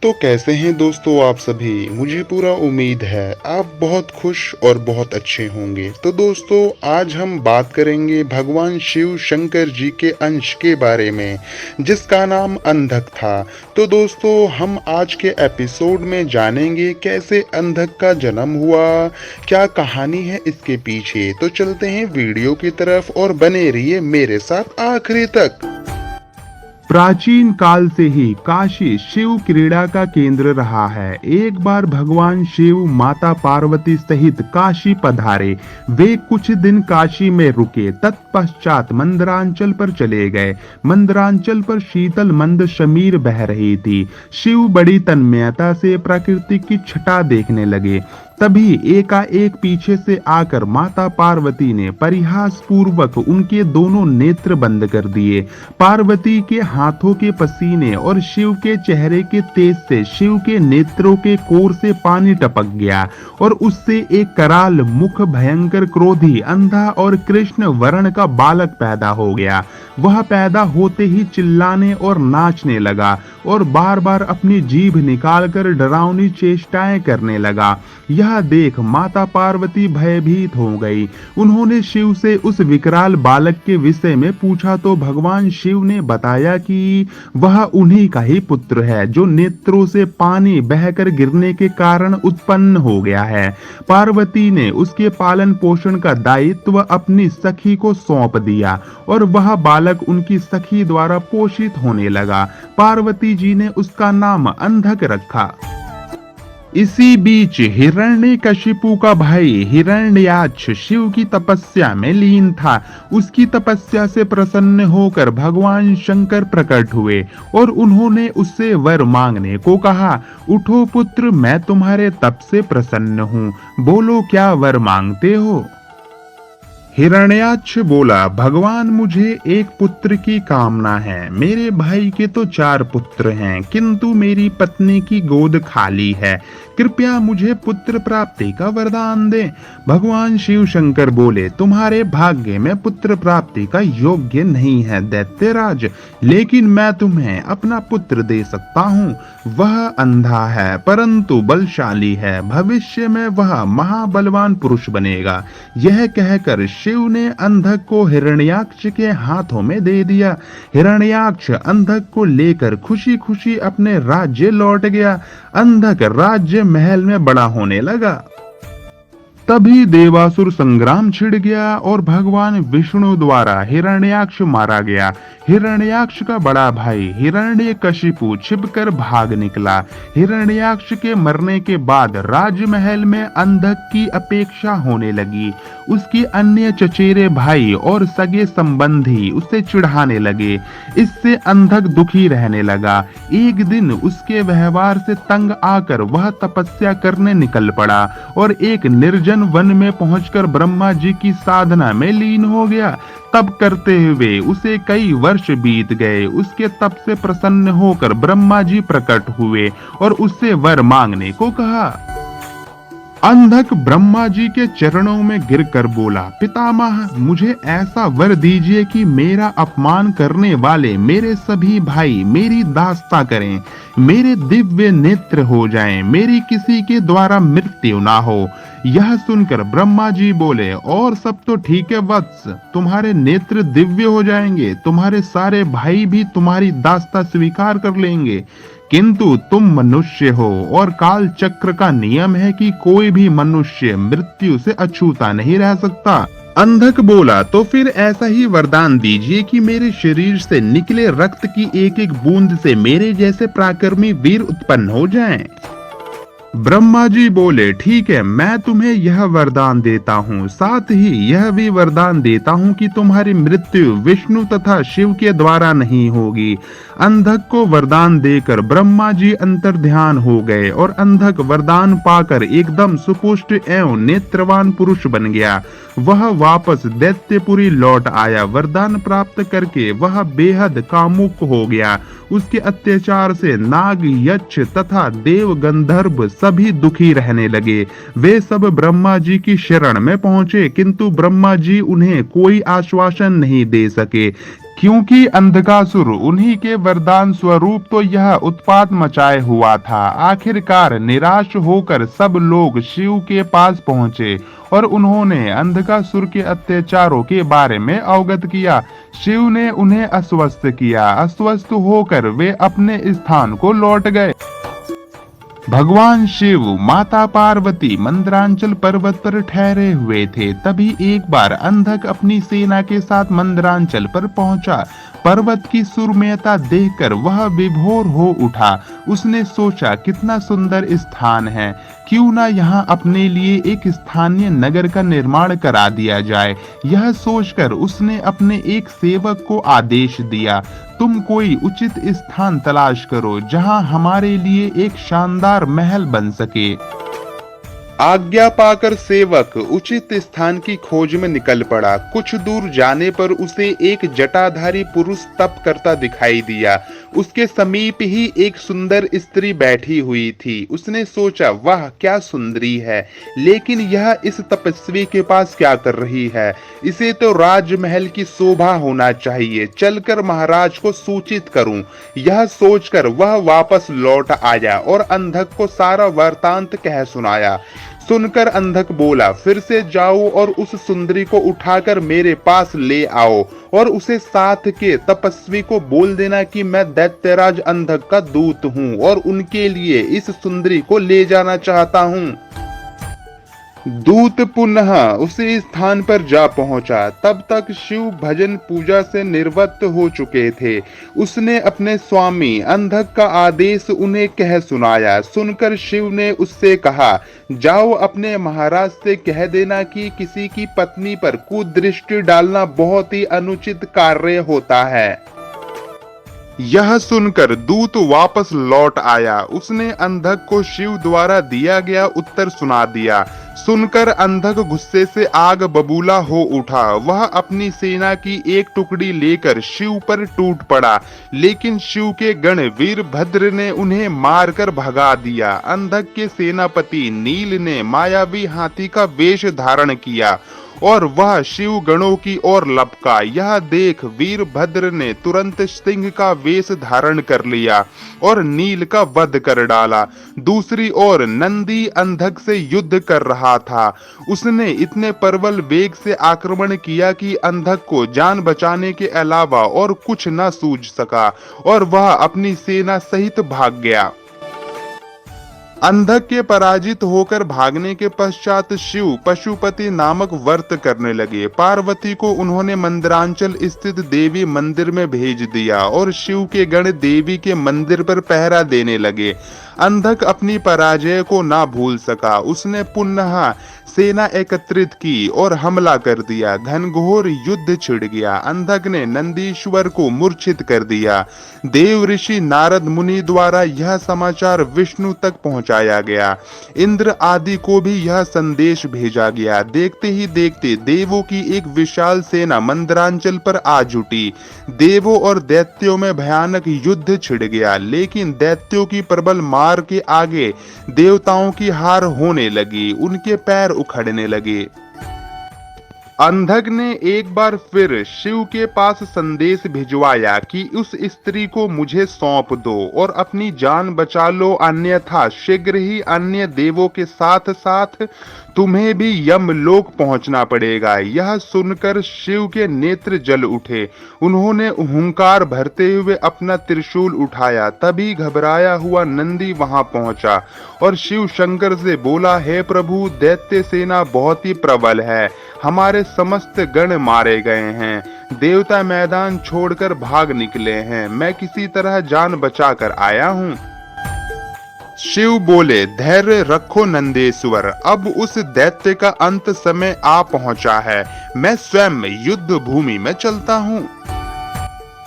तो कैसे हैं दोस्तों आप सभी? मुझे पूरा उम्मीद है आप बहुत खुश और बहुत अच्छे होंगे। तो दोस्तों आज हम बात करेंगे भगवान शिव शंकर जी के अंश के बारे में जिसका नाम अंधक था। तो दोस्तों हम आज के एपिसोड में जानेंगे कैसे अंधक का जन्म हुआ, क्या कहानी है इसके पीछे। तो चलते हैं वीडियो की तरफ और बने रहिए मेरे साथ आखिरी तक। प्राचीन काल से ही काशी शिव क्रीड़ा का केंद्र रहा है। एक बार भगवान शिव माता पार्वती सहित काशी पधारे। वे कुछ दिन काशी में रुके, तत्पश्चात मंदरांचल पर चले गए। मंदरांचल पर शीतल मंद शमीर बह रही थी। शिव बड़ी तन्मयता से प्रकृति की छटा देखने लगे। तभी एकाएक पीछे से आकर माता पार्वती ने परिहास पूर्वक उनके दोनों नेत्र बंद कर दिए। पार्वती के हाथों के पसीने और शिव के चेहरे के तेज से शिव के नेत्रों के कोर से पानी टपक गया और उससे एक कराल मुख भयंकर क्रोधी अंधा और कृष्ण वर्ण का बालक पैदा हो गया। वह पैदा होते ही चिल्लाने और नाचने लगा और बार बार अपनी जीभ निकालकर डरावनी चेष्टाएं करने लगा। यह देख माता पार्वती भयभीत हो गई। उन्होंने शिव से उस विकराल बालक के विषय में पूछा तो भगवान शिव ने बताया कि वह उन्हीं का ही पुत्र है जो नेत्रों से पानी बहकर गिरने के कारण उत्पन्न हो गया है। पार्वती ने उसके पालन पोषण का दायित्व अपनी सखी को सौंप दिया और वह बालक उनकी सखी द्वारा पोषित होने लगा। पार्वती जी ने उसका नाम अंधक रखा। इसी बीच हिरण्यकशिपु का भाई हिरण्याक्ष शिव की तपस्या में लीन था। उसकी तपस्या से प्रसन्न होकर भगवान शंकर प्रकट हुए और उन्होंने उससे वर मांगने को कहा। उठो पुत्र, मैं तुम्हारे तप से प्रसन्न हूँ, बोलो क्या वर मांगते हो। हिरण्याक्ष बोला, भगवान मुझे एक पुत्र की कामना है। मेरे भाई के तो 4 पुत्र हैं, किंतु मेरी पत्नी की गोद खाली है। कृपया मुझे पुत्र प्राप्ति का वरदान दें। भगवान शिव शंकर बोले, तुम्हारे भाग्य में पुत्र प्राप्ति का योग्य नहीं है दैत्यराज, लेकिन मैं तुम्हें अपना पुत्र दे सकता हूँ। वह अंधा है परंतु बलशाली है, भविष्य में वह महाबलवान पुरुष बनेगा। यह कहकर शिव ने अंधक को हिरण्याक्ष के हाथों में दे दिया। हिरण्याक्ष अंधक को लेकर खुशी खुशी अपने राज्य लौट गया। अंधक राज्य महल में बड़ा होने लगा। तभी देवासुर संग्राम छिड़ गया और भगवान विष्णु द्वारा हिरण्याक्ष मारा गया। हिरण्याक्ष का बड़ा भाई हिरण्यकशिपु छिपकर भाग निकला। हिरण्याक्ष के मरने के बाद राजमहल में अंधक की अपेक्षा होने लगी। उसके अन्य चचेरे भाई और सगे संबंधी उसे चिढ़ाने लगे। इससे अंधक दुखी रहने लगा। एक दिन उसके व्यवहार से तंग आकर वह तपस्या करने निकल पड़ा और एक निर्जन वन में पहुंचकर ब्रह्मा जी की साधना में लीन हो गया। तप करते हुए उसे कई वर्ष बीत गए। उसके तप से प्रसन्न होकर ब्रह्मा जी प्रकट हुए और उससे वर मांगने को कहा। अंधक ब्रह्मा जी के चरणों में गिरकर बोला, पितामह मुझे ऐसा वर दीजिए कि मेरा अपमान करने वाले मेरे सभी भाई मेरी दास्ता करें, मेरे दिव्य नेत्र हो जाएं, मेरी किसी के द्वारा मृत्यु ना हो। यह सुनकर ब्रह्मा जी बोले, और सब तो ठीक है वत्स, तुम्हारे नेत्र दिव्य हो जाएंगे, तुम्हारे सारे भाई भी तुम्हारी दास्ता स्वीकार कर लेंगे, किंतु तुम मनुष्य हो और काल चक्र का नियम है कि कोई भी मनुष्य मृत्यु से अछूता नहीं रह सकता। अंधक बोला, तो फिर ऐसा ही वरदान दीजिए कि मेरे शरीर से निकले रक्त की एक एक बूंद से मेरे जैसे पराक्रमी वीर उत्पन्न हो जाएं। ब्रह्मा जी बोले, ठीक है, मैं तुम्हें यह वरदान देता हूँ, साथ ही यह भी वरदान देता हूँ कि तुम्हारी मृत्यु विष्णु तथा शिव के द्वारा नहीं होगी। अंधक को वरदान देकर ब्रह्मा जी अंतर्ध्यान हो गए और अंधक वरदान पाकर एकदम सुपुष्ट एवं नेत्रवान पुरुष बन गया। वह वापस दैत्यपुरी लौट आया। वरदान प्राप्त करके वह बेहद कामुक हो गया। उसके अत्याचार से नाग, यक्ष तथा देव, गंधर्व सभी दुखी रहने लगे। वे सब ब्रह्मा जी की शरण में पहुंचे, किंतु ब्रह्मा जी उन्हें कोई आश्वासन नहीं दे सके, क्योंकि अंधकासुर उन्हीं के वरदान स्वरूप तो यह उत्पात मचाए हुआ था। आखिरकार निराश होकर सब लोग शिव के पास पहुंचे और उन्होंने अंधकासुर के अत्याचारों के बारे में अवगत किया। शिव ने उन्हें आश्वस्त किया। आश्वस्त होकर वे अपने स्थान को लौट गए। भगवान शिव माता पार्वती मंदरांचल पर्वत पर ठहरे हुए थे। तभी एक बार अंधक अपनी सेना के साथ मंदरांचल पर पहुंचा। पर्वत की सुरम्यता देखकर वह विभोर हो उठा। उसने सोचा, कितना सुंदर स्थान है, क्यों ना यहाँ अपने लिए एक स्थानीय नगर का निर्माण करा दिया जाए। यह सोचकर उसने अपने एक सेवक को आदेश दिया, तुम कोई उचित स्थान तलाश करो जहां हमारे लिए एक शानदार महल बन सके। आज्ञा पाकर सेवक उचित स्थान की खोज में निकल पड़ा। कुछ दूर जाने पर उसे एक जटाधारी पुरुष तप करता दिखाई दिया। उसके समीप ही एक सुंदर स्त्री बैठी हुई थी। उसने सोचा, वाह क्या सुंदरी है, लेकिन यह इस तपस्वी के पास क्या कर रही है? इसे तो राजमहल की शोभा होना चाहिए, चलकर महाराज को सूचित करूं। यह सोचकर वह वापस लौट आया और अंधक को सारा वृत्तांत कह सुनाया। सुनकर अंधक बोला, फिर से जाओ और उस सुंदरी को उठाकर मेरे पास ले आओ और उसे साथ के तपस्वी को बोल देना कि मैं दैत्यराज अंधक का दूत हूँ और उनके लिए इस सुंदरी को ले जाना चाहता हूँ। दूत पुनः उसी स्थान पर जा पहुंचा। तब तक शिव भजन पूजा से निर्वृत्त हो चुके थे। उसने अपने स्वामी अंधक का आदेश उन्हें कह सुनाया। सुनकर शिव ने उससे कहा, जाओ अपने महाराज से कह देना कि किसी की पत्नी पर कुदृष्टि डालना बहुत ही अनुचित कार्य होता है। यह सुनकर दूत वापस लौट आया। उसने अंधक को शिव द्वारा दिया गया उत्तर सुना दिया। सुनकर अंधक गुस्से से आग बबूला हो उठा। वह अपनी सेना की एक टुकड़ी लेकर शिव पर टूट पड़ा, लेकिन शिव के गण वीरभद्र ने उन्हें मारकर भगा दिया। अंधक के सेनापति नील ने मायावी हाथी का वेश धारण किया और वह शिव गणों की ओर लपका। यह देख वीरभद्र ने तुरंत सिंह का वेश धारण कर लिया और नील का वध कर डाला। दूसरी ओर नंदी अंधक से युद्ध कर रहा था। उसने इतने प्रबल वेग से आक्रमण किया कि अंधक को जान बचाने के अलावा और कुछ न सूझ सका और वह अपनी सेना सहित भाग गया। अंधक के पराजित होकर भागने के पश्चात शिव पशुपति नामक व्रत करने लगे। पार्वती को उन्होंने मंदिरांचल स्थित देवी मंदिर में भेज दिया और शिव के गण देवी के मंदिर पर पहरा देने लगे। अंधक अपनी पराजय को ना भूल सका। उसने पुनः सेना एकत्रित की और हमला कर दिया। घनघोर युद्ध छिड़ गया। अंधक ने नंदीश्वर को मूर्छित कर दिया। देव ऋषि नारद मुनि द्वारा यह समाचार विष्णु तक पहुंचाया गया। इंद्र आदि को भी यह संदेश भेजा गया। देखते ही देखते देवों की एक विशाल सेना मंदरांचल पर आ जुटी। देवों और दैत्यों में भयानक युद्ध छिड़ गया, लेकिन दैत्यों की प्रबल मार के आगे देवताओं की हार होने लगी। उनके पैर उखड़ने लगे। अंधक ने एक बार फिर शिव के पास संदेश भिजवाया कि उस स्त्री को मुझे सौंप दो और अपनी जान बचा लो, अन्यथा शीघ्र ही अन्य देवों के साथ साथ तुम्हें भी यमलोक पहुंचना पड़ेगा। यह सुनकर शिव के नेत्र जल उठे। उन्होंने हुंकार भरते हुए अपना त्रिशूल उठाया। तभी घबराया हुआ नंदी वहां पहुंचा और शिव शंकर से बोला, हे प्रभु, दैत्य सेना बहुत ही प्रबल है। हमारे समस्त गण मारे गए हैं। देवता मैदान छोड़कर भाग निकले हैं। मैं किसी तरह जान बचाकर आया हूँ। शिव बोले, धैर्य रखो नंदेश्वर, अब उस दैत्य का अंत समय आ पहुंचा है। मैं स्वयं युद्ध भूमि में चलता हूँ।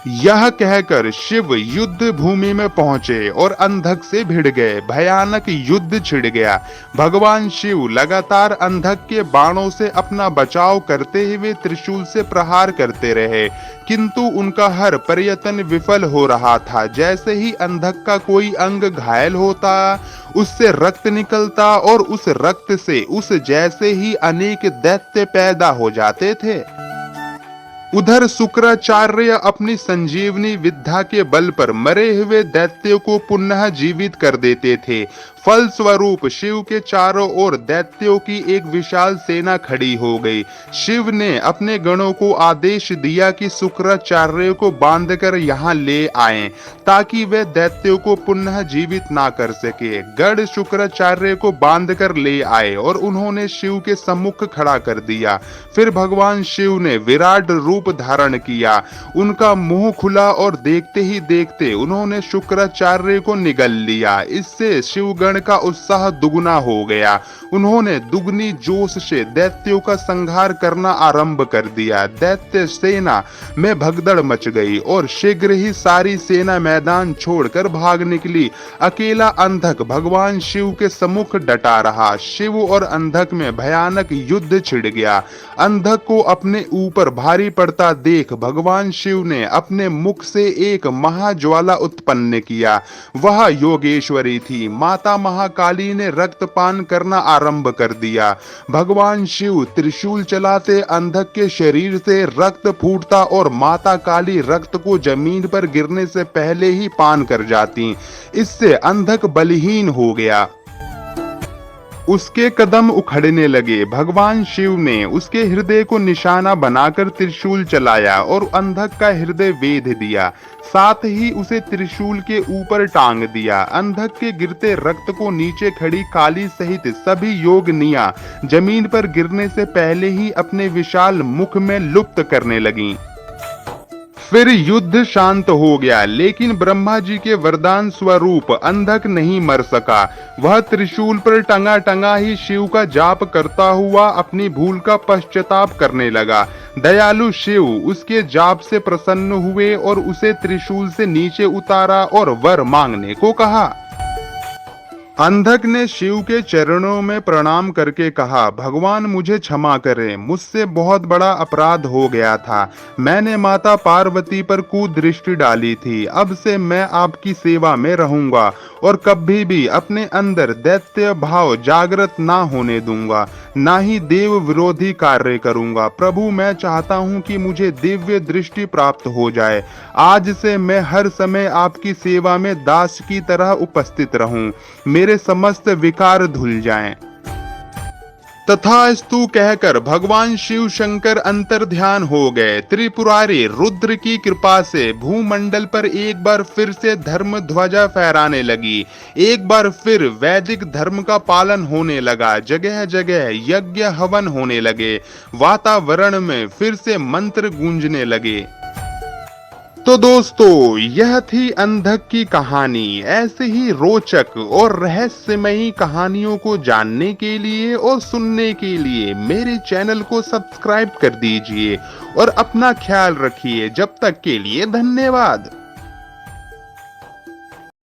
यह कहकर शिव युद्ध भूमि में पहुंचे और अंधक से भिड़ गए। भयानक युद्ध छिड़ गया। भगवान शिव लगातार अंधक के बाणों से अपना बचाव करते हुए त्रिशूल से प्रहार करते रहे, किंतु उनका हर प्रयत्न विफल हो रहा था। जैसे ही अंधक का कोई अंग घायल होता, उससे रक्त निकलता और उस रक्त से उस जैसे ही अनेक दैत्य पैदा हो जाते थे। उधर शुक्राचार्य अपनी संजीवनी विद्या के बल पर मरे हुए दैत्यों को पुनः जीवित कर देते थे। फलस्वरूप शिव के चारों ओर दैत्यों की एक विशाल सेना खड़ी हो गई। शिव ने अपने गणों को आदेश दिया कि शुक्राचार्य को बांधकर यहाँ ले आएं, ताकि वे दैत्यों को पुनः जीवित ना कर सके। गण शुक्राचार्य को बांधकर ले आए और उन्होंने शिव के सम्मुख खड़ा कर दिया। फिर भगवान शिव ने विराट रूप धारण किया। उनका मुंह खुला और देखते ही देखते उन्होंने शुक्राचार्य को निगल लिया। इससे शिवगण का उत्साह दुगुना हो गया। उन्होंने दुगनी जोश से दैत्यों का संहार करना आरंभ कर दिया। दैत्य सेना में भगदड़ मच गई और शीघ्र ही सारी सेना मैदान छोड़कर भाग निकली। अकेला अंधक भगवान शिव के सम्मुख डटा रहा। शिव और अंधक में भयानक युद्ध छिड़ गया। अंधक को अपने ऊपर भारी पड़ता देख भगवान शिव ने अपने मुख से एक महाज्वाला उत्पन्न किया। वह योगेश्वरी थी। माता महाकाली ने रक्तपान करना आरंभ कर दिया। भगवान शिव त्रिशूल चलाते अंधक के शरीर से रक्त फूटता और माता काली रक्त को जमीन पर गिरने से पहले ही पान कर जाती। इससे अंधक बलहीन हो गया। उसके कदम उखड़ने लगे। भगवान शिव ने उसके हृदय को निशाना बनाकर त्रिशूल चलाया और अंधक का हृदय वेध दिया। साथ ही उसे त्रिशूल के ऊपर टांग दिया। अंधक के गिरते रक्त को नीचे खड़ी काली सहित सभी योगिनियां जमीन पर गिरने से पहले ही अपने विशाल मुख में लुप्त करने लगीं। फिर युद्ध शांत हो गया, लेकिन ब्रह्मा जी के वरदान स्वरूप अंधक नहीं मर सका। वह त्रिशूल पर टंगा टंगा ही शिव का जाप करता हुआ अपनी भूल का पश्चाताप करने लगा। दयालु शिव उसके जाप से प्रसन्न हुए और उसे त्रिशूल से नीचे उतारा और वर मांगने को कहा। अंधक ने शिव के चरणों में प्रणाम करके कहा, भगवान मुझे क्षमा करें, मुझसे बहुत बड़ा अपराध हो गया था। मैंने माता पार्वती पर कुदृष्टि डाली थी। अब से मैं आपकी सेवा में रहूंगा और कभी भी अपने अंदर दैत्य भाव जागृत ना होने दूंगा, ना ही देव विरोधी कार्य करूंगा। प्रभु, मैं चाहता हूं कि मुझे दिव्य दृष्टि प्राप्त हो जाए। आज से मैं हर समय आपकी सेवा में दास की तरह उपस्थित रहूं। मेरे समस्त विकार धुल जाएं। तथास्तु कहकर भगवान शिव शंकर अंतर्ध्यान हो गए। त्रिपुरारी रुद्र की कृपा से भूमंडल पर एक बार फिर से धर्म ध्वजा फहराने लगी। एक बार फिर वैदिक धर्म का पालन होने लगा। जगह जगह यज्ञ हवन होने लगे। वातावरण में फिर से मंत्र गूंजने लगे। तो दोस्तों, यह थी अंधक की कहानी। ऐसे ही रोचक और रहस्यमयी कहानियों को जानने के लिए और सुनने के लिए मेरे चैनल को सब्सक्राइब कर दीजिए और अपना ख्याल रखिए। जब तक के लिए धन्यवाद।